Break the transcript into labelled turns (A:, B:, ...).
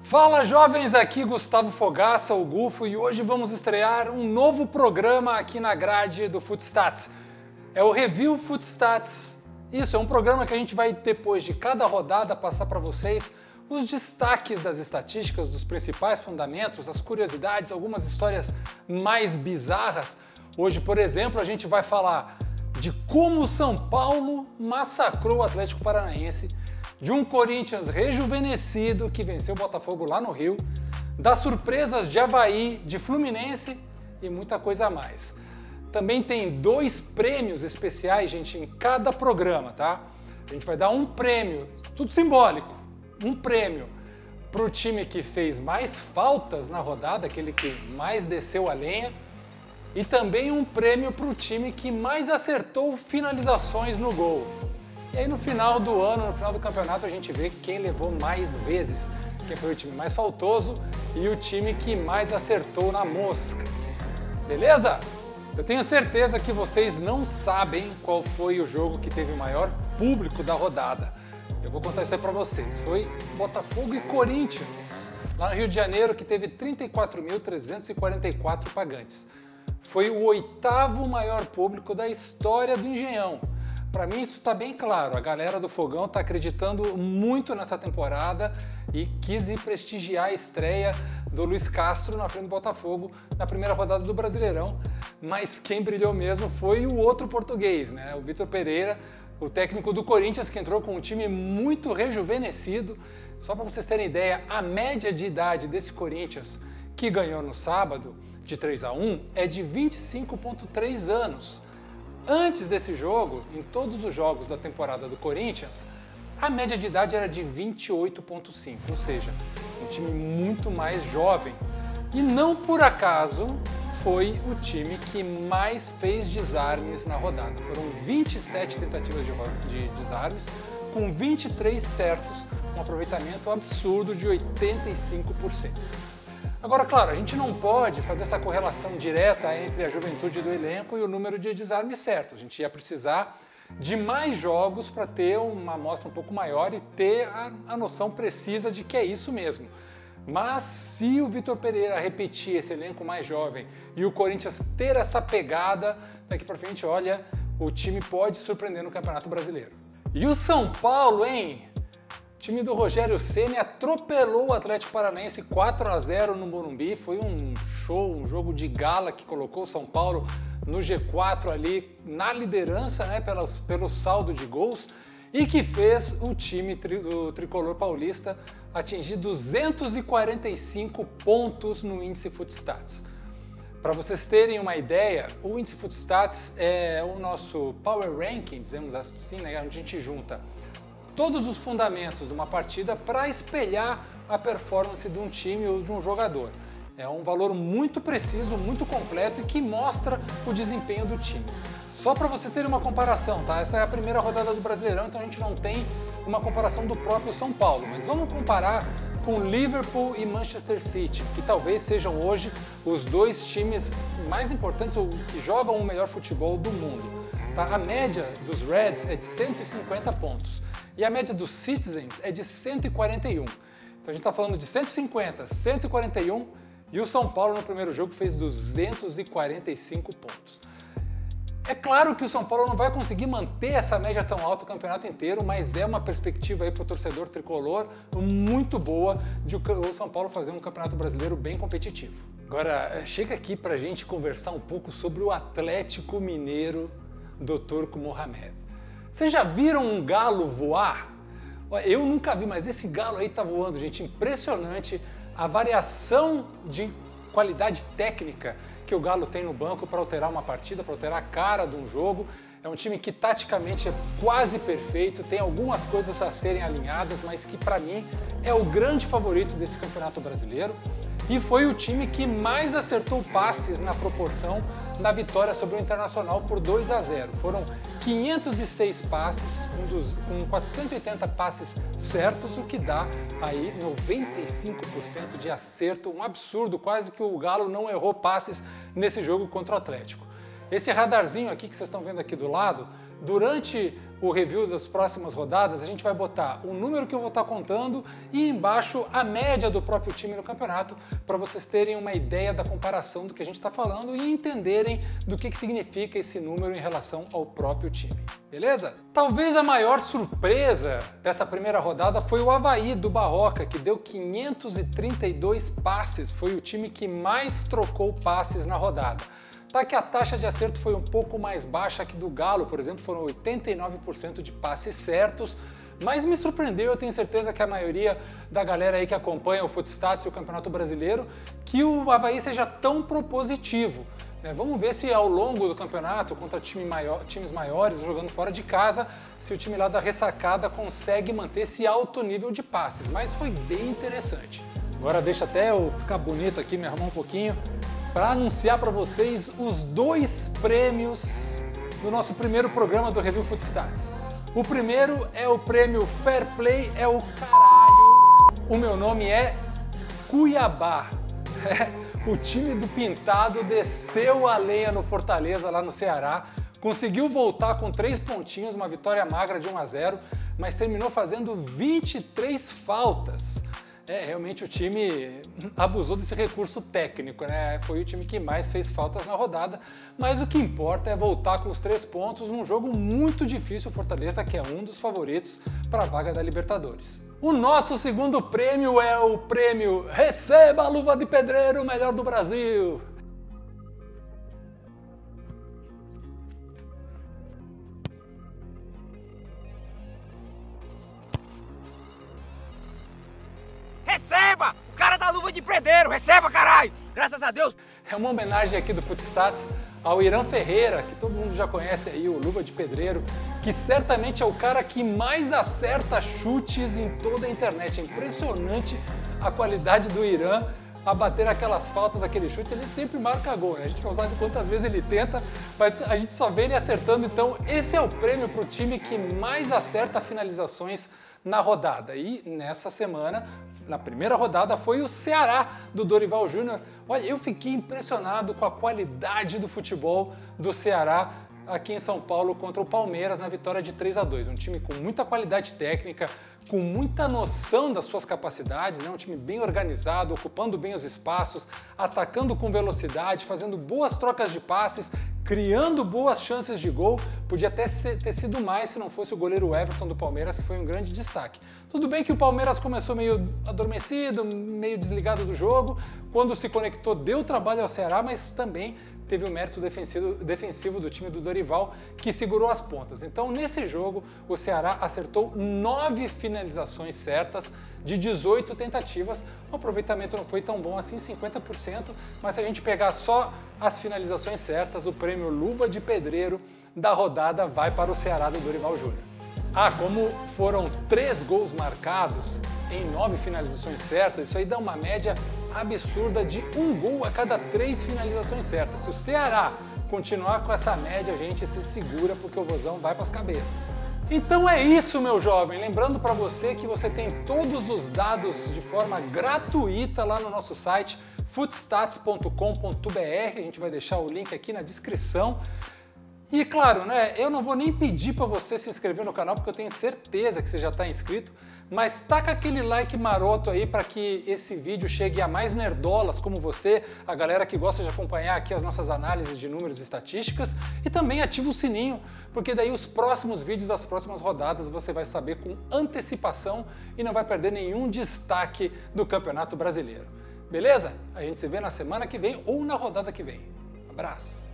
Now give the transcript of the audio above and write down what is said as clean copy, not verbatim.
A: Fala jovens, aqui Gustavo Fogaça, o Gufo, e hoje vamos estrear um novo programa aqui na grade do Footstats. É o Review Footstats. Isso, é um programa que a gente vai, depois de cada rodada, passar para vocês os destaques das estatísticas, dos principais fundamentos, as curiosidades, algumas histórias mais bizarras. Hoje, por exemplo, a gente vai falar de como o São Paulo massacrou o Atlético Paranaense, de um Corinthians rejuvenescido que venceu o Botafogo lá no Rio, das surpresas de Avaí, de Fluminense e muita coisa a mais. Também tem 2 prêmios especiais, gente, em cada programa, tá? A gente vai dar um prêmio, tudo simbólico, um prêmio para o time que fez mais faltas na rodada, aquele que mais desceu a lenha, e também um prêmio para o time que mais acertou finalizações no gol. E aí no final do ano, no final do campeonato, a gente vê quem levou mais vezes, quem foi o time mais faltoso e o time que mais acertou na mosca. Beleza? Eu tenho certeza que vocês não sabem qual foi o jogo que teve o maior público da rodada. Eu vou contar isso aí pra vocês. Foi Botafogo e Corinthians, lá no Rio de Janeiro, que teve 34.344 pagantes. Foi o 8º maior público da história do Engenhão. Para mim isso está bem claro, a galera do Fogão está acreditando muito nessa temporada e quis ir prestigiar a estreia do Luiz Castro na frente do Botafogo na primeira rodada do Brasileirão, mas quem brilhou mesmo foi o outro português, né? O Vitor Pereira, o técnico do Corinthians, que entrou com um time muito rejuvenescido. Só para vocês terem ideia, a média de idade desse Corinthians, que ganhou no sábado de 3-1, é de 25,3 anos. Antes desse jogo, em todos os jogos da temporada do Corinthians, a média de idade era de 28,5, ou seja, um time muito mais jovem. E não por acaso foi o time que mais fez desarmes na rodada. Foram 27 tentativas de desarmes, com 23 certos, um aproveitamento absurdo de 85%. Agora, claro, a gente não pode fazer essa correlação direta entre a juventude do elenco e o número de desarmes certos. A gente ia precisar de mais jogos para ter uma amostra um pouco maior e ter a noção precisa de que é isso mesmo. Mas se o Vitor Pereira repetir esse elenco mais jovem e o Corinthians ter essa pegada, daqui para frente, olha, o time pode surpreender no Campeonato Brasileiro. E o São Paulo, hein? O time do Rogério Ceni atropelou o Atlético Paranaense 4-0 no Morumbi. Foi um show, um jogo de gala que colocou o São Paulo no G4 ali, na liderança, né, pelo saldo de gols, e que fez o time do Tricolor Paulista atingir 245 pontos no índice Footstats. Para vocês terem uma ideia, o índice Footstats é o nosso Power Ranking, dizemos assim, né, onde a gente junta todos os fundamentos de uma partida para espelhar a performance de um time ou de um jogador. É um valor muito preciso, muito completo e que mostra o desempenho do time. Só para vocês terem uma comparação, tá? Essa é a primeira rodada do Brasileirão, então a gente não tem uma comparação do próprio São Paulo, mas vamos comparar com Liverpool e Manchester City, que talvez sejam hoje os 2 times mais importantes ou que jogam o melhor futebol do mundo. Tá? A média dos Reds é de 150 pontos. E a média dos Citizens é de 141. Então a gente está falando de 150, 141 e o São Paulo no primeiro jogo fez 245 pontos. É claro que o São Paulo não vai conseguir manter essa média tão alta o campeonato inteiro, mas é uma perspectiva aí para o torcedor tricolor muito boa de o São Paulo fazer um campeonato brasileiro bem competitivo. Agora, chega aqui para a gente conversar um pouco sobre o Atlético Mineiro do Turco Mohamed. Vocês já viram um galo voar? Eu nunca vi, mas esse galo aí tá voando, gente. Impressionante a variação de qualidade técnica que o Galo tem no banco para alterar uma partida, para alterar a cara de um jogo. É um time que taticamente é quase perfeito, tem algumas coisas a serem alinhadas, mas que para mim é o grande favorito desse Campeonato Brasileiro. E foi o time que mais acertou passes na proporção na vitória sobre o Internacional por 2-0. Foram 506 passes, com 480 passes certos, o que dá aí 95% de acerto, um absurdo, quase que o Galo não errou passes nesse jogo contra o Atlético. Esse radarzinho aqui que vocês estão vendo aqui do lado Durante o review das próximas rodadas, a gente vai botar o número que eu vou estar contando e embaixo a média do próprio time no campeonato, para vocês terem uma ideia da comparação do que a gente está falando e entenderem do que significa esse número em relação ao próprio time. Beleza? Talvez a maior surpresa dessa primeira rodada foi o Avaí do Barroca, que deu 532 passes, foi o time que mais trocou passes na rodada. Tá que a taxa de acerto foi um pouco mais baixa que do Galo, por exemplo, foram 89% de passes certos, mas me surpreendeu, eu tenho certeza que a maioria da galera aí que acompanha o Footstats e o Campeonato Brasileiro, que o Avaí seja tão propositivo. Vamos ver se ao longo do campeonato, contra times maiores, jogando fora de casa, se o time lá da ressacada consegue manter esse alto nível de passes, mas foi bem interessante. Agora deixa até eu ficar bonito aqui, me arrumar um pouquinho, para anunciar para vocês os 2 prêmios do nosso primeiro programa do Review Footstats. O primeiro é o prêmio Fair Play é o caralho. O meu nome é Cuiabá. O time do Pintado desceu a lenha no Fortaleza, lá no Ceará, conseguiu voltar com 3 pontinhos, uma vitória magra de 1-0, mas terminou fazendo 23 faltas. Realmente o time abusou desse recurso técnico, né? Foi o time que mais fez faltas na rodada, mas o que importa é voltar com os 3 pontos num jogo muito difícil, o Fortaleza, que é um dos favoritos para a vaga da Libertadores. O nosso segundo prêmio é o prêmio Receba a Luva de Pedreiro, melhor do Brasil!
B: Receba! O cara da luva de pedreiro! Receba, caralho! Graças a Deus!
A: É uma homenagem aqui do Footstats ao Irã Ferreira, que todo mundo já conhece aí, o Luva de Pedreiro, que certamente é o cara que mais acerta chutes em toda a internet. É impressionante a qualidade do Irã a bater aquelas faltas, aqueles chutes, ele sempre marca gol, né? A gente não sabe quantas vezes ele tenta, mas a gente só vê ele acertando. Então esse é o prêmio para o time que mais acerta finalizações na rodada. E nessa semana, na primeira rodada, foi o Ceará do Dorival Júnior. Olha, eu fiquei impressionado com a qualidade do futebol do Ceará aqui em São Paulo contra o Palmeiras na vitória de 3-2. Um time com muita qualidade técnica, com muita noção das suas capacidades, né? Um time bem organizado, ocupando bem os espaços, atacando com velocidade, fazendo boas trocas de passes, criando boas chances de gol. Podia até ter sido mais se não fosse o goleiro Everton do Palmeiras, que foi um grande destaque. Tudo bem que o Palmeiras começou meio adormecido, meio desligado do jogo, quando se conectou deu trabalho ao Ceará, mas também teve o mérito defensivo do time do Dorival, que segurou as pontas. Então, nesse jogo, o Ceará acertou 9 finalizações certas de 18 tentativas. O aproveitamento não foi tão bom assim, 50%, mas se a gente pegar só as finalizações certas, o prêmio Luva de Pedreiro da rodada vai para o Ceará do Dorival Júnior. Como foram 3 gols marcados em 9 finalizações certas, isso aí dá uma média absurda de 1 gol a cada 3 finalizações certas. Se o Ceará continuar com essa média, a gente se segura porque o Vozão vai para as cabeças. Então é isso, meu jovem. Lembrando para você que você tem todos os dados de forma gratuita lá no nosso site footstats.com.br. A gente vai deixar o link aqui na descrição. E claro, né, eu não vou nem pedir para você se inscrever no canal, porque eu tenho certeza que você já está inscrito, mas taca aquele like maroto aí para que esse vídeo chegue a mais nerdolas como você, a galera que gosta de acompanhar aqui as nossas análises de números e estatísticas, e também ativa o sininho, porque daí os próximos vídeos das próximas rodadas você vai saber com antecipação e não vai perder nenhum destaque do Campeonato Brasileiro. Beleza? A gente se vê na semana que vem ou na rodada que vem. Abraço!